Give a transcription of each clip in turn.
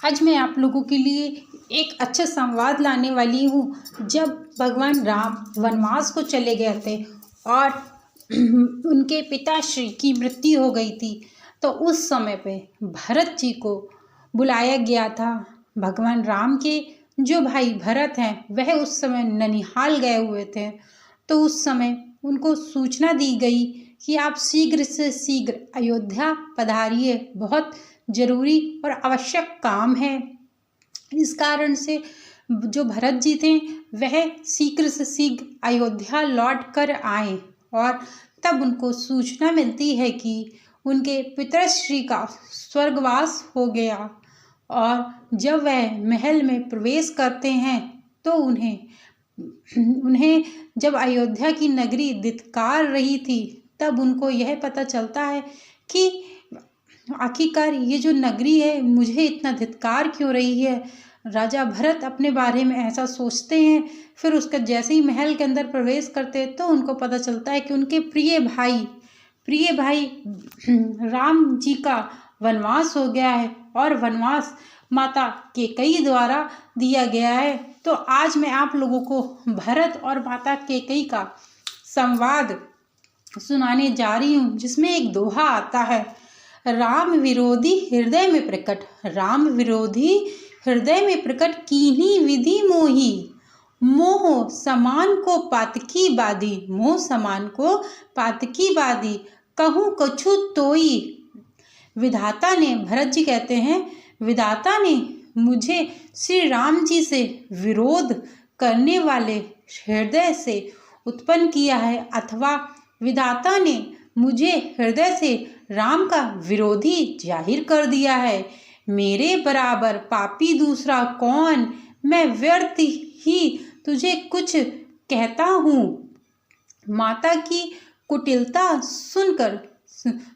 आज मैं आप लोगों के लिए एक अच्छा संवाद लाने वाली हूँ। जब भगवान राम वनवास को चले गए थे और उनके पिताश्री की मृत्यु हो गई थी, तो उस समय पे भरत जी को बुलाया गया था। भगवान राम के जो भाई भरत हैं वह उस समय ननिहाल गए हुए थे, तो उस समय उनको सूचना दी गई कि आप शीघ्र से शीघ्र अयोध्या पधारिए, बहुत जरूरी और आवश्यक काम है। इस कारण से जो भरत जी थे वह शीघ्र से शीघ्र अयोध्या लौट कर आए और तब उनको सूचना मिलती है कि उनके पितृश्री का स्वर्गवास हो गया। और जब वह महल में प्रवेश करते हैं तो उन्हें जब अयोध्या की नगरी धिक्कार रही थी, तब उनको यह पता चलता है कि आखिरकार ये जो नगरी है मुझे इतना धिक्कार क्यों रही है। राजा भरत अपने बारे में ऐसा सोचते हैं। फिर उसका जैसे ही महल के अंदर प्रवेश करते हैं तो उनको पता चलता है कि उनके प्रिय भाई राम जी का वनवास हो गया है और वनवास माता केकई द्वारा दिया गया है। तो आज मैं आप लोगों को भरत और माता केकई का संवाद सुनाने जा रही हूँ, जिसमें एक दोहा आता है, राम विरोधी हृदय में प्रकट, राम विरोधी हृदय में प्रकट, कीन्ही विधि मोही, मोह समान को पातकी बादी, मोह समान को पातकी बादी, कहूँ कछु तोई। विधाता ने, भरत जी कहते हैं, विधाता ने मुझे श्री राम जी से विरोध करने वाले हृदय से उत्पन्न किया है, अथवा विधाता ने मुझे हृदय से राम का विरोधी जाहिर कर दिया है। मेरे बराबर पापी दूसरा कौन, मैं व्यर्थ ही तुझे कुछ कहता हूँ। माता की कुटिलता सुनकर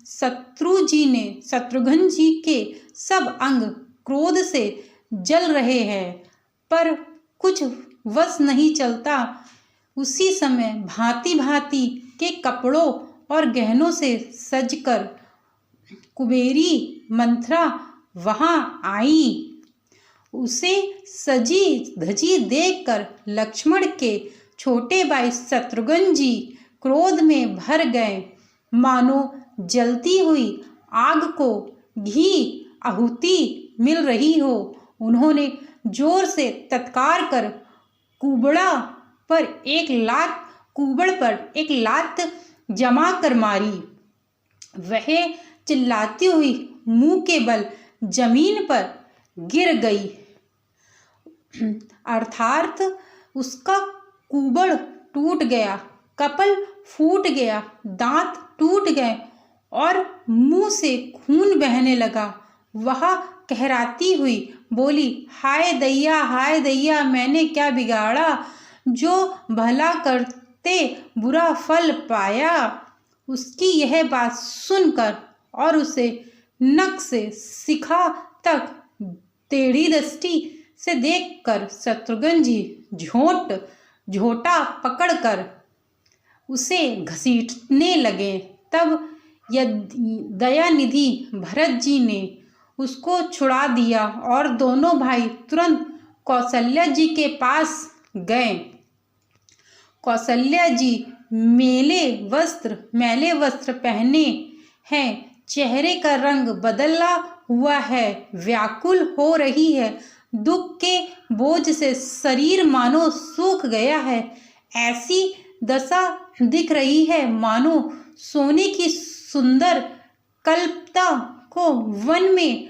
शत्रुघ्न जी के सब अंग क्रोध से जल रहे हैं, पर कुछ वश नहीं चलता। उसी समय भांति भांति के कपड़ों और गहनों से सजकर कुबेरी मंथरा वहां आई। उसे सजी धजी देखकर लक्ष्मण के छोटे भाई शत्रुघ्न जी क्रोध में भर गए, मानो जलती हुई आग को घी आहुति मिल रही हो। उन्होंने जोर से तत्कार कर कुबड़ पर एक लात जमा कर मारी। वह चिल्लाती हुई मुंह के बल जमीन पर गिर गई, अर्थात उसका कुबड़ टूट गया, कपाल फूट गया, दांत टूट गए और मुंह से खून बहने लगा। वह कहराती हुई बोली, हाय दैया, मैंने क्या बिगाड़ा, जो भला करते बुरा फल पाया। उसकी यह बात सुनकर और उसे नक से शिखा तक टेढ़ी दृष्टि से देखकर शत्रुघ्न जी झोटा पकड़कर उसे घसीटने लगे। तब दयानिधि भरत जी ने उसको छुड़ा दिया और दोनों भाई तुरंत कौशल्या जी के पास गए। कौशल्या जी मैले वस्त्र पहने हैं, चेहरे का रंग बदला हुआ है, व्याकुल हो रही है, दुख के बोझ से शरीर मानो सूख गया है। ऐसी दशा दिख रही है मानो सोने की सुंदर कल्पता को वन में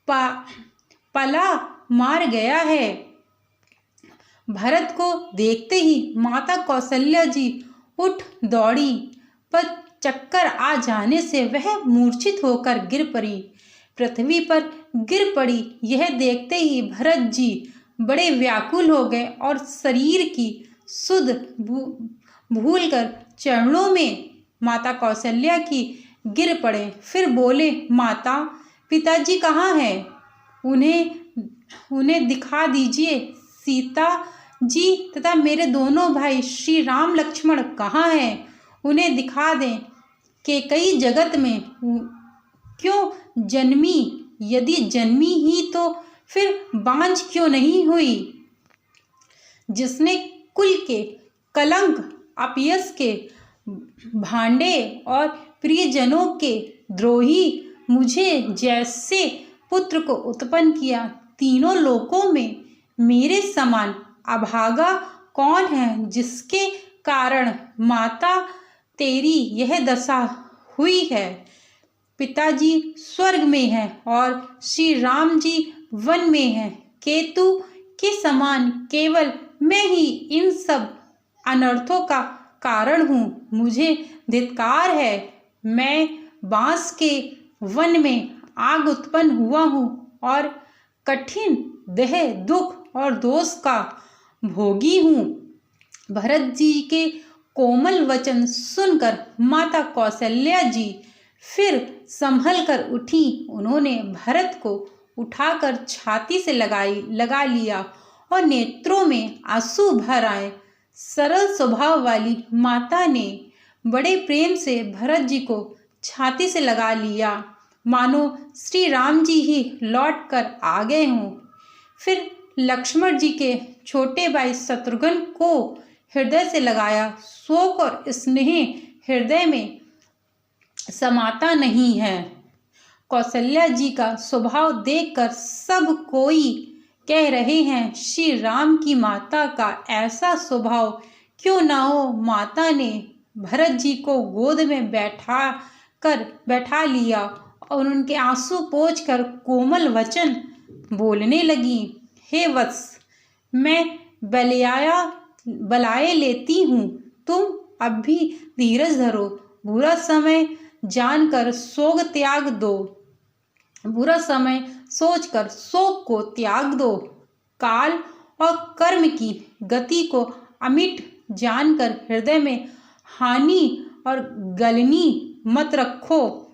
पला मार गया है। भरत को देखते ही माता कौशल्या जी उठ दौड़ी, पर चक्कर आ जाने से वह मूर्छित होकर गिर पड़ी, पृथ्वी पर गिर पड़ी। यह देखते ही भरत जी बड़े व्याकुल हो गए और शरीर की सुध भूलकर चरणों में माता कौशल्या की गिर पड़े। फिर बोले, माता पिताजी कहाँ हैं? उन्हें दिखा दीजिए। सीता जी तथा मेरे दोनों भाई श्री राम लक्ष्मण कहाँ हैं? उन्हें दिखा दें। केकई जगत में क्यों जन्मी यदि जन्मी ही तो फिर बांझ क्यों नहीं हुई, जिसने कुल के कलंक अपयश के भांडे और प्रियजनों के द्रोही मुझे जैसे पुत्र को उत्पन्न किया। तीनों लोकों में मेरे समान अभागा कौन है, जिसके कारण माता तेरी यह दशा हुई है। पिताजी स्वर्ग में है और श्री राम जी वन में है। केतु के समान केवल मैं ही इन सब अनर्थों का कारण हूँ। मुझे धिक्कार है, मैं बांस के वन में आग उत्पन्न हुआ हूँ और कठिन देह दुख और दोष का भोगी हूँ। भरत जी के कोमल वचन सुनकर माता कौशल्या जी फिर संभल कर उठी। उन्होंने भरत को उठाकर छाती से लगा लिया और नेत्रों में आंसू भर आए। सरल स्वभाव वाली माता ने बड़े प्रेम से भरत जी को छाती से लगा लिया, मानो श्री राम जी ही लौट कर आ गए हों। फिर लक्ष्मण जी के छोटे भाई शत्रुघ्न को हृदय से लगाया। शोक और स्नेह हृदय में समाता नहीं है। कौशल्या जी का स्वभाव देखकर सब कोई कह रहे हैं, श्री राम की माता का ऐसा स्वभाव क्यों ना हो। माता ने भरत जी को गोद में बैठा लिया और उनके आंसू पोंछकर कोमल वचन बोलने लगी। हे वत्स, मैं बलाए लेती हूँ, तुम अब भी धीरज धरो। बुरा समय जानकर शोक त्याग दो, बुरा समय सोचकर शोक को त्याग दो। काल और कर्म की गति को अमिट जानकर हृदय में हानि और गलनी मत रखो।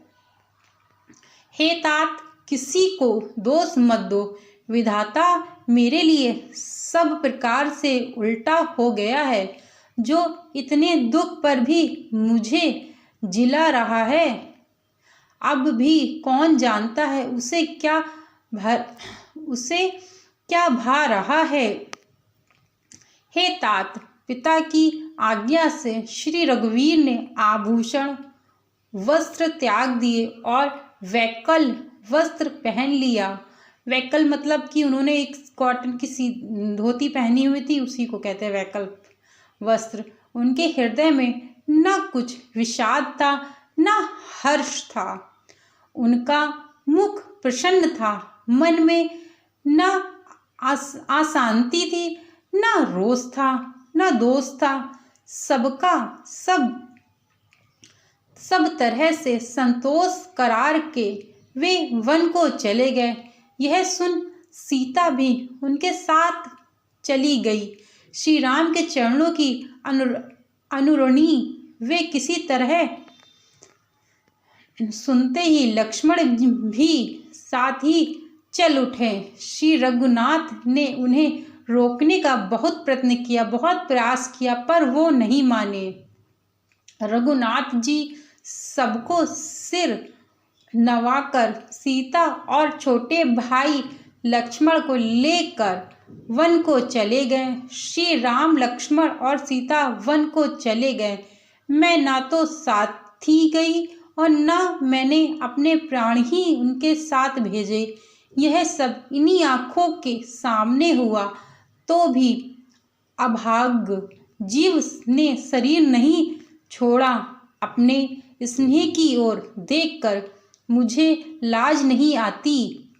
हे तात, किसी को दोष मत दो। विधाता मेरे लिए सब प्रकार से उल्टा हो गया है। जो इतने दुख पर भी मुझे जिला रहा है, अब भी कौन जानता है उसे क्या भा रहा है। हे तात, पिता की आज्ञा से श्री रघुवीर ने आभूषण वस्त्र त्याग दिए और वैकल वस्त्र पहन लिया। वैकल मतलब कि उन्होंने एक कॉटन की सी धोती पहनी हुई थी, उसी को कहते हैं वैकल वस्त्र। उनके हृदय में न कुछ विषाद था न हर्ष था। उनका मुख प्रसन्न था, मन में न अशांति थी न रोष था न दोष था। सबका सब तरह से संतोष करार के वे वन को चले गए। यह सुन सीता भी उनके साथ चली गई। श्री राम के चरणों की अनुरणी वे किसी तरह सुनते ही लक्ष्मण भी साथ ही चल उठे। श्री रघुनाथ ने उन्हें रोकने का बहुत प्रयत्न किया, बहुत प्रयास किया, पर वो नहीं माने। रघुनाथ जी सबको सिर नवाकर सीता और छोटे भाई लक्ष्मण को लेकर वन को चले गए। श्री राम, लक्ष्मण और सीता वन को चले गए। मैं ना तो साथी गई और ना मैंने अपने प्राण ही उनके साथ भेजे। यह सब इन्हीं आँखों के सामने हुआ तो भी अभाग जीव ने शरीर नहीं छोड़ा। अपने स्नेह की ओर देखकर मुझे लाज नहीं आती।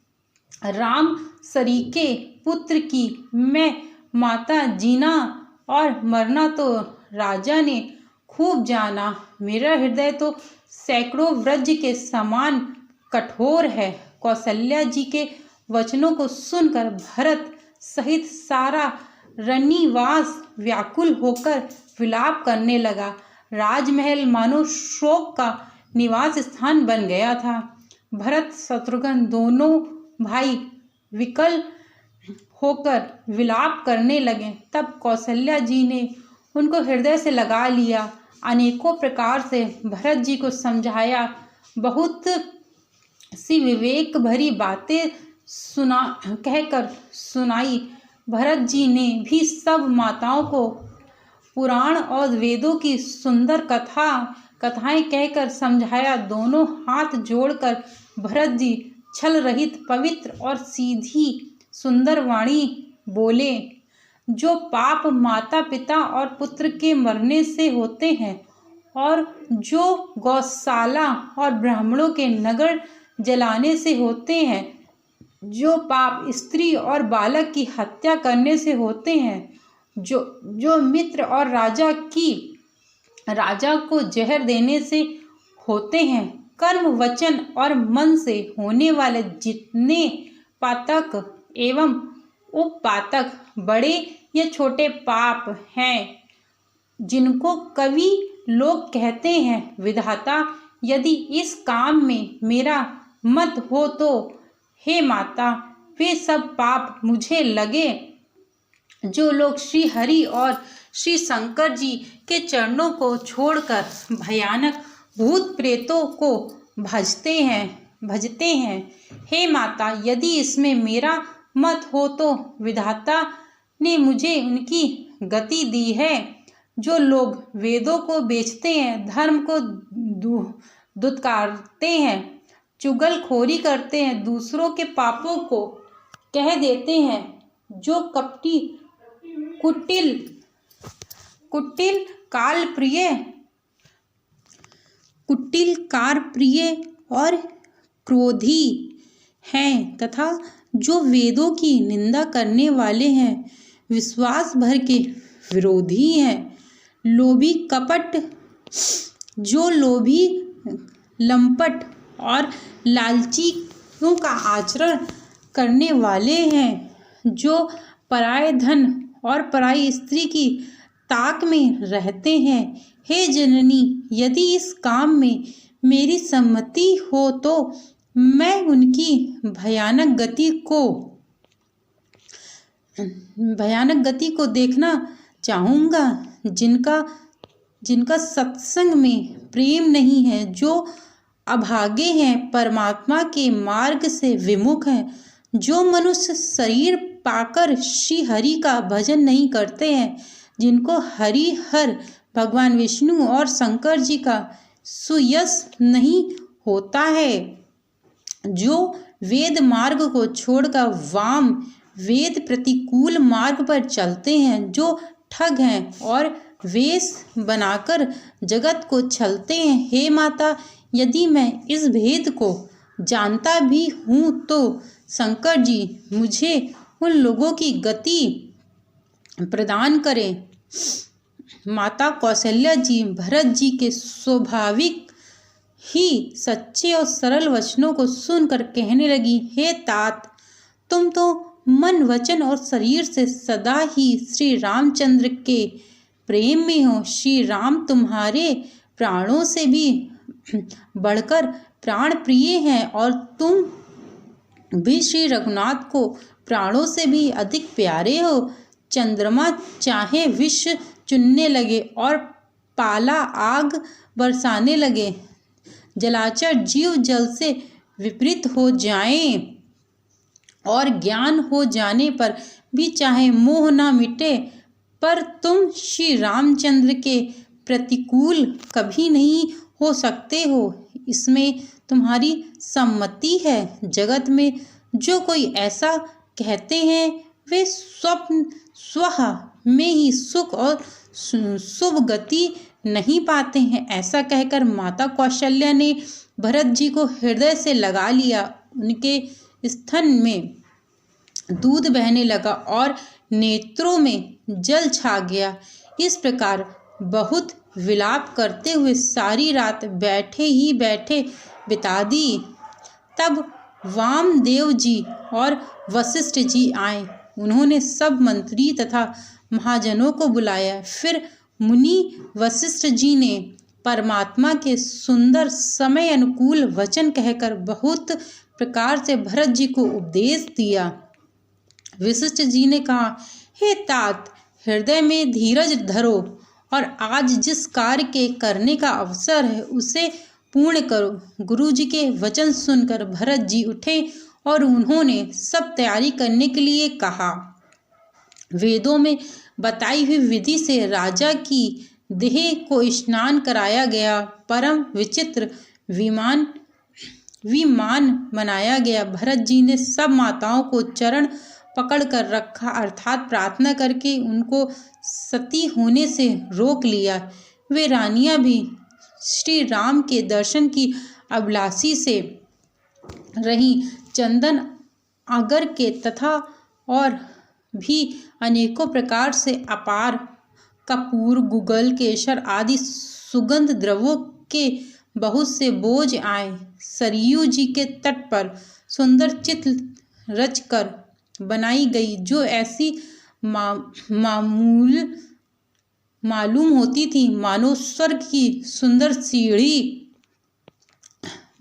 राम सरीके पुत्र की मैं माता, जीना और मरना तो राजा ने खूब जाना। मेरा हृदय तो सैकड़ों वज्र के समान कठोर है। कौशल्या जी के वचनों को सुनकर भरत सहित सारा रनिवास व्याकुल होकर विलाप करने लगा। राजमहल मानो शोक का निवास स्थान बन गया था। भरत शत्रुघ्न दोनों भाई विकल होकर विलाप करने लगे। तब कौशल्या जी ने उनको हृदय से लगा लिया, अनेकों प्रकार से भरत जी को समझाया, बहुत सी विवेक भरी बातें कहकर सुनाई। भरत जी ने भी सब माताओं को पुराण और वेदों की सुंदर कथाएं कहकर समझाया। दोनों हाथ जोड़कर भरत जी छल रहित, पवित्र और सीधी सुंदर वाणी बोले। जो पाप माता पिता और पुत्र के मरने से होते हैं, और जो गौशाला और ब्राह्मणों के नगर जलाने से होते हैं, जो पाप स्त्री और बालक की हत्या करने से होते हैं, जो मित्र और राजा को जहर देने से होते हैं, कर्म वचन और मन से होने वाले जितने पातक एवं उपपातक, बड़े या छोटे पाप हैं, जिनको कवि लोग कहते हैं, विधाता यदि इस काम में मेरा मत हो तो हे माता, वे सब पाप मुझे लगे। जो लोग श्री हरि और श्री शंकर जी के चरणों को छोड़कर भयानक भूत प्रेतों को भजते हैं, हे माता, यदि इसमें मेरा मत हो तो विधाता ने मुझे उनकी गति दी है। जो लोग वेदों को बेचते हैं, धर्म को दुत्कारते हैं, चुगलखोरी करते हैं, दूसरों के पापों को कह देते हैं, जो कपटी कुटिल कार प्रिय और क्रोधी हैं, तथा जो वेदों की निंदा करने वाले हैं, विश्वास भर के विरोधी हैं, जो लोभी, लंपट और लालचियों का आचरण करने वाले हैं, जो पराये धन और पराई स्त्री की ताक में रहते हैं। हे जननी, यदि इस काम में मेरी सम्मति हो तो मैं उनकी भयानक गति को देखना चाहूँगा, जिनका सत्संग में प्रेम नहीं है, जो अभागे हैं, परमात्मा के मार्ग से विमुख हैं, जो मनुष्य शरीर पाकर श्री हरि का भजन नहीं करते हैं, जिनको हरिहर भगवान विष्णु और शंकर जी का सुयश नहीं होता है, जो वेद मार्ग को छोड़कर वाम वेद प्रतिकूल मार्ग पर चलते हैं, जो ठग हैं और वेश बनाकर जगत को छलते हैं। हे माता, यदि मैं इस भेद को जानता भी हूँ तो शंकर जी मुझे उन लोगों की गति प्रदान करें। माता कौशल्या जी भरत जी के स्वाभाविक ही सच्चे और सरल वचनों को सुनकर कहने लगी, हे तात, तुम तो मन, वचन और शरीर से सदा ही श्री रामचंद्र के प्रेम में हो। श्री राम तुम्हारे प्राणों से भी बढ़कर प्राण प्रिय हैं, और तुम भी श्री रघुनाथ को प्राणों से भी अधिक प्यारे हो। चंद्रमा चाहे विष चुनने लगे और पाला आग बरसाने लगे, जलाचर जीव जल से विपरीत हो जाएं, और ज्ञान हो जाने पर भी चाहे मोह ना मिटे, पर तुम श्री रामचंद्र के प्रतिकूल कभी नहीं हो सकते हो। इसमें तुम्हारी सम्मति है। जगत में जो कोई ऐसा कहते हैं, वे स्वः में ही सुख और शुभ गति नहीं पाते हैं। ऐसा कहकर माता कौशल्या ने भरत जी को हृदय से लगा लिया। उनके स्तन में दूध बहने लगा और नेत्रों में जल छा गया। इस प्रकार बहुत विलाप करते हुए सारी रात बैठे ही बैठे बिता दी। तब वामदेव जी और वशिष्ठ जी आए। उन्होंने सब मंत्री तथा महाजनों को बुलाया। फिर मुनि वशिष्ठ जी ने परमात्मा के सुंदर समय अनुकूल वचन कहकर बहुत प्रकार से भरत जी को उपदेश दिया। वशिष्ठ जी ने कहा, हे तात, हृदय में धीरज धरो और आज जिस कार्य के करने का अवसर है उसे पूर्ण करो। गुरुजी के वचन सुनकर भरत जी उठे और उन्होंने सब तैयारी करने के लिए कहा। वेदों में बताई हुई विधि से राजा की देह को स्नान कराया गया। परम विचित्र विमान बनाया गया। भरत जी ने सब माताओं को चरण पकड़ कर रखा, अर्थात प्रार्थना करके उनको सती होने से रोक लिया। वे रानियां भी श्री राम के दर्शन की अभिलाषी से रही। चंदन, अगर के तथा और भी अनेकों प्रकार से अपार कपूर, गुगल, केसर आदि सुगंध द्रव्यों के बहुत से बोझ आए। सरयू जी के तट पर सुंदर चित्र रचकर बनाई गई, जो ऐसी मालूम होती थी मानो स्वर्ग की सुंदर सीढ़ी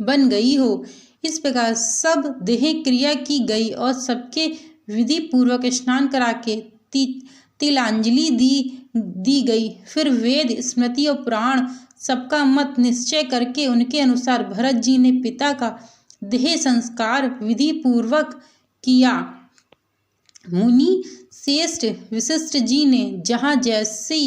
बन गई हो। इस प्रकार सब देह क्रिया की गई और सबके विधि पूर्वक स्नान करा के तिलांजलि दी गई। फिर वेद, स्मृति और पुराण सबका मत निश्चय करके उनके अनुसार भरत जी ने पिता का देह संस्कार विधि पूर्वक किया। मुनि श्रेष्ठ वशिष्ठ जी ने जहाँ जैसी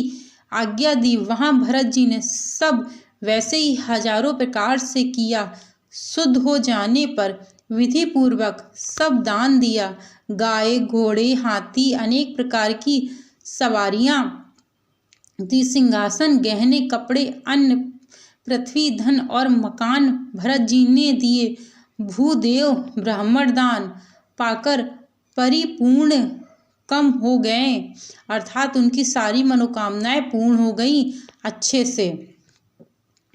आज्ञा दी, वहाँ भरत जी ने सब वैसे ही हजारों प्रकार से किया। शुद्ध हो जाने पर विधि पूर्वक सब दान दिया। गाय, घोड़े, हाथी, अनेक प्रकार की सवारियां दी। सिंहासन, गहने, कपड़े, अन्न, पृथ्वी, धन और मकान भरत जी ने दिए। भूदेव ब्राह्मण दान पाकर परिपूर्ण कम हो गए, अर्थात उनकी सारी मनोकामनाएं पूर्ण हो गई अच्छे से।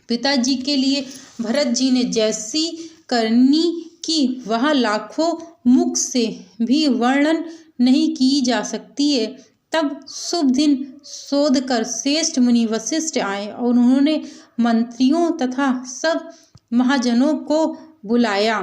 पिताजी के लिए भरत जी ने जैसी करनी की वह लाखों मुख से भी वर्णन नहीं की जा सकती है। तब शुभ दिन शोध कर श्रेष्ठ मुनि वशिष्ठ आए और उन्होंने मंत्रियों तथा सब महाजनों को बुलाया।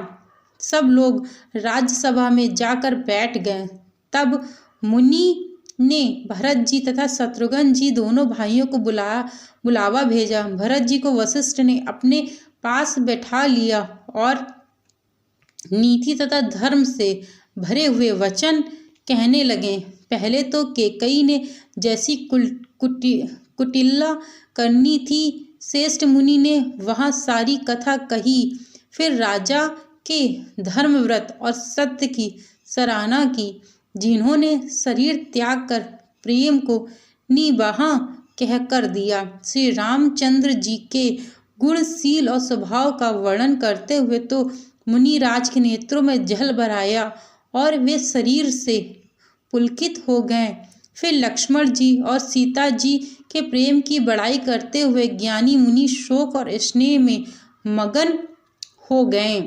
सब लोग राज्यसभा में जाकर बैठ गए। तब मुनि ने भरत जी तथा शत्रुघ्न जी दोनों भाइयों को बुलावा भेजा। भरत जी को वशिष्ठ ने अपने पास बैठा लिया और नीति तथा धर्म से भरे हुए वचन कहने लगे। पहले तो केकई ने जैसी कुटिला करनी थी, श्रेष्ठ मुनि ने वह सारी कथा कही। फिर राजा के धर्मव्रत और सत्य की सराहना की, जिन्होंने शरीर त्याग कर प्रेम को निबाह कह कर दिया। श्री रामचंद्र जी के गुणशील और स्वभाव का वर्णन करते हुए तो मुनिराज के नेत्रों में जल भर आया और वे शरीर से पुलकित हो गए। फिर लक्ष्मण जी और सीता जी के प्रेम की बड़ाई करते हुए ज्ञानी मुनि शोक और स्नेह में मगन हो गए।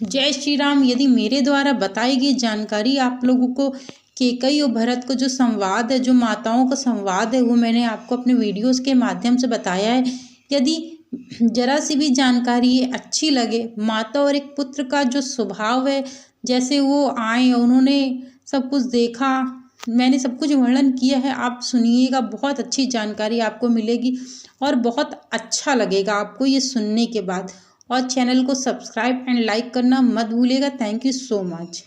जय श्री राम। यदि मेरे द्वारा बताई गई जानकारी आप लोगों को केकई और भरत को जो संवाद है, जो माताओं का संवाद है, वो मैंने आपको अपने वीडियोस के माध्यम से बताया है। यदि जरा सी भी जानकारी अच्छी लगे, माता और एक पुत्र का जो स्वभाव है, जैसे वो आए, उन्होंने सब कुछ देखा, मैंने सब कुछ वर्णन किया है, आप सुनिएगा, बहुत अच्छी जानकारी आपको मिलेगी और बहुत अच्छा लगेगा आपको ये सुनने के बाद। और चैनल को सब्सक्राइब एंड लाइक करना मत भूलिएगा। Thank you so much.